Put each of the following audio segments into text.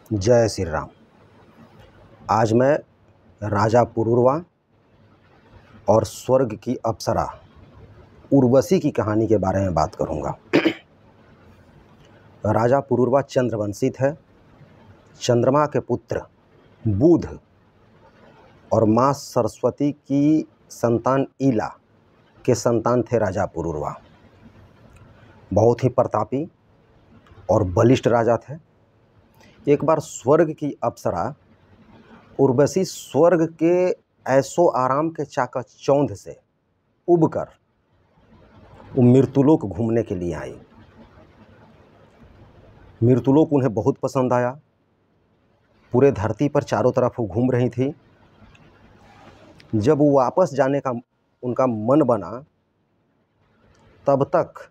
जय श्री राम। आज मैं राजा पुरूरवा और स्वर्ग की अप्सरा उर्वशी की कहानी के बारे में बात करूंगा। राजा पुरूरवा चंद्रवंशी थे। चंद्रमा के पुत्र बुध और माँ सरस्वती की संतान ईला के संतान थे राजा पुरूरवा। बहुत ही प्रतापी और बलिष्ठ राजा थे। एक बार स्वर्ग की अप्सरा उर्वशी स्वर्ग के ऐसो आराम के चाकचौंध से उबकर वो मृत्युलोक घूमने के लिए आई। मृत्युलोक उन्हें बहुत पसंद आया। पूरे धरती पर चारों तरफ वो घूम रही थी। जब वो वापस जाने का उनका मन बना, तब तक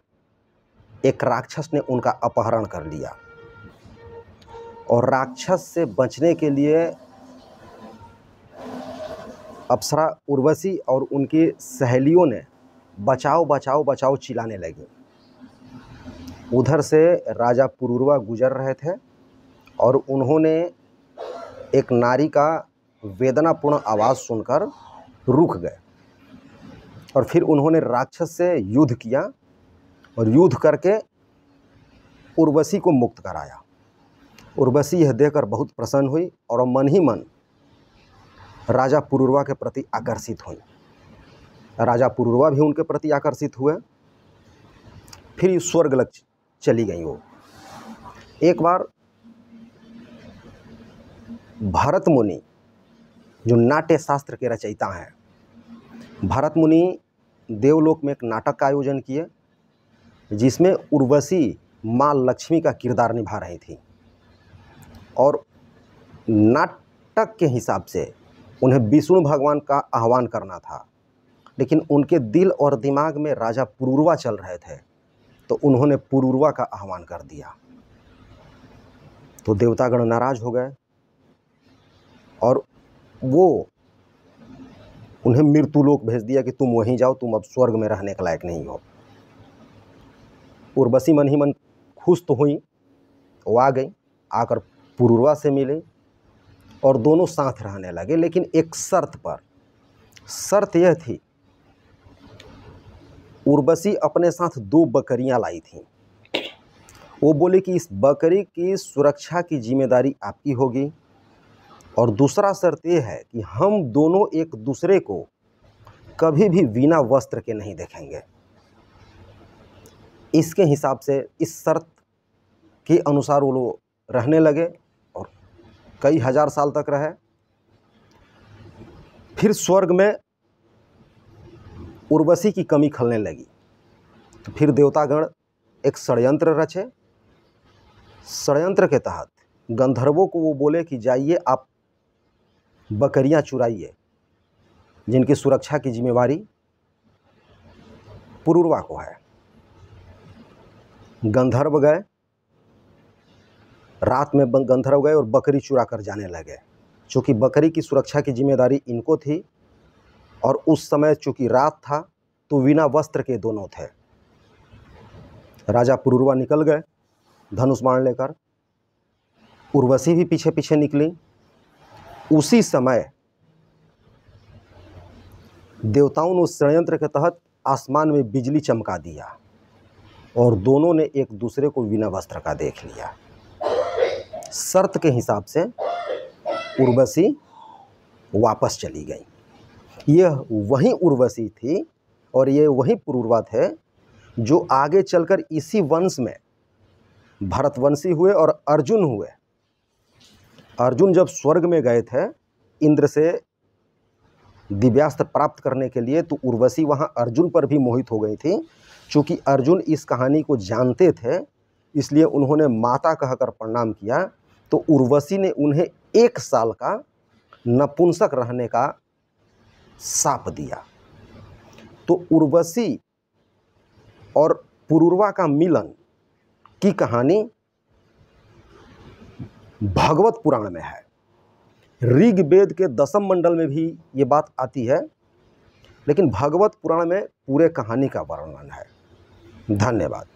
एक राक्षस ने उनका अपहरण कर लिया और राक्षस से बचने के लिए अप्सरा उर्वशी और उनकी सहेलियों ने बचाओ बचाओ बचाओ चिल्लाने लगी। उधर से राजा पुरूरवा गुजर रहे थे और उन्होंने एक नारी का वेदनापूर्ण आवाज़ सुनकर रुक गए और फिर उन्होंने राक्षस से युद्ध किया और युद्ध करके उर्वशी को मुक्त कराया। उर्वशी यह देखकर बहुत प्रसन्न हुई और मन ही मन राजा पुरूरवा के प्रति आकर्षित हुई। राजा पुरूरवा भी उनके प्रति आकर्षित हुए। फिर स्वर्ग लग चली गई वो। एक बार भरत मुनि, जो नाट्य शास्त्र के रचयिता हैं, भरत मुनि देवलोक में एक नाटक का आयोजन किए जिसमें उर्वशी माँ लक्ष्मी का किरदार निभा रही थी और नाटक के हिसाब से उन्हें विष्णु भगवान का आह्वान करना था, लेकिन उनके दिल और दिमाग में राजा पुरूरवा चल रहे थे, तो उन्होंने पुरूरवा का आह्वान कर दिया। तो देवतागण नाराज हो गए और वो उन्हें मृत्युलोक भेज दिया कि तुम वहीं जाओ, तुम अब स्वर्ग में रहने के लायक नहीं हो। उर्वशी मन ही मन खुश तो हुई, वो आ गई, आकर पुरूरवा से मिले और दोनों साथ रहने लगे, लेकिन एक शर्त पर। शर्त यह थी, उर्वशी अपने साथ 2 बकरियां लाई थीं। वो बोले कि इस बकरी की सुरक्षा की जिम्मेदारी आपकी होगी और दूसरा शर्त यह है कि हम दोनों एक दूसरे को कभी भी बिना वस्त्र के नहीं देखेंगे। इसके हिसाब से इस शर्त के अनुसार वो लोग रहने लगे और कई हजार साल तक रहे। फिर स्वर्ग में उर्वशी की कमी खलने लगी, तो फिर देवतागण एक षड्यंत्र रचे। षड्यंत्र के तहत गंधर्वों को वो बोले कि जाइए आप बकरियां चुराइए, जिनकी सुरक्षा की जिम्मेवारी पुरूरवा को है। गंधर्व गए, रात में गंधर्व गए और बकरी चुरा कर जाने लगे। चूँकि बकरी की सुरक्षा की जिम्मेदारी इनको थी और उस समय चूँकि रात था तो बिना वस्त्र के दोनों थे। राजा पुरूरवा निकल गए धनुष बाण लेकर, उर्वशी भी पीछे पीछे निकली। उसी समय देवताओं ने उस षड्यंत्र के तहत आसमान में बिजली चमका दिया और दोनों ने एक दूसरे को बिना वस्त्र का देख लिया। शर्त के हिसाब से उर्वशी वापस चली गई। यह वही उर्वशी थी और ये वही पुरूरवा थे जो आगे चलकर इसी वंश में भरतवंशी हुए और अर्जुन हुए। अर्जुन जब स्वर्ग में गए थे इंद्र से दिव्यास्त्र प्राप्त करने के लिए, तो उर्वशी वहाँ अर्जुन पर भी मोहित हो गई थी। चूँकि अर्जुन इस कहानी को जानते थे, इसलिए उन्होंने माता कहकर प्रणाम किया। तो उर्वशी ने उन्हें 1 साल का नपुंसक रहने का शाप दिया। तो उर्वशी और पुरूरवा का मिलन की कहानी भागवत पुराण में है। ऋग्वेद के 10वें मंडल में भी ये बात आती है, लेकिन भागवत पुराण में पूरे कहानी का वर्णन है। धन्यवाद।